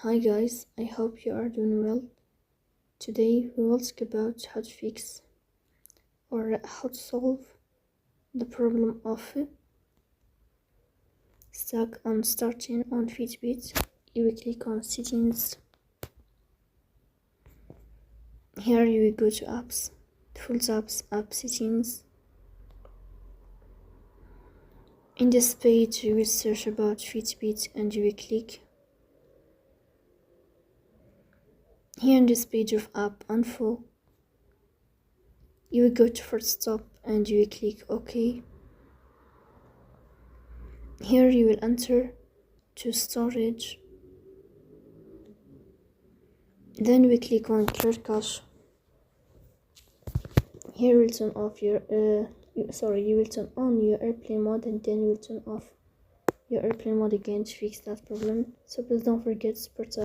Hi guys, I hope you are doing well. Today we will talk about how to fix or how to solve the problem of stuck on starting on Fitbit. You will click on settings. Here you will go to apps, default apps, app settings. In this page you will search about Fitbit and you will click. Here in this page of app info, you will go to first stop and you will click OK. Here you will enter to storage. Then we click on clear cache. Here you will turn off your you will turn on your airplane mode, and then you will turn off your airplane mode again to fix that problem. So please don't forget to support us.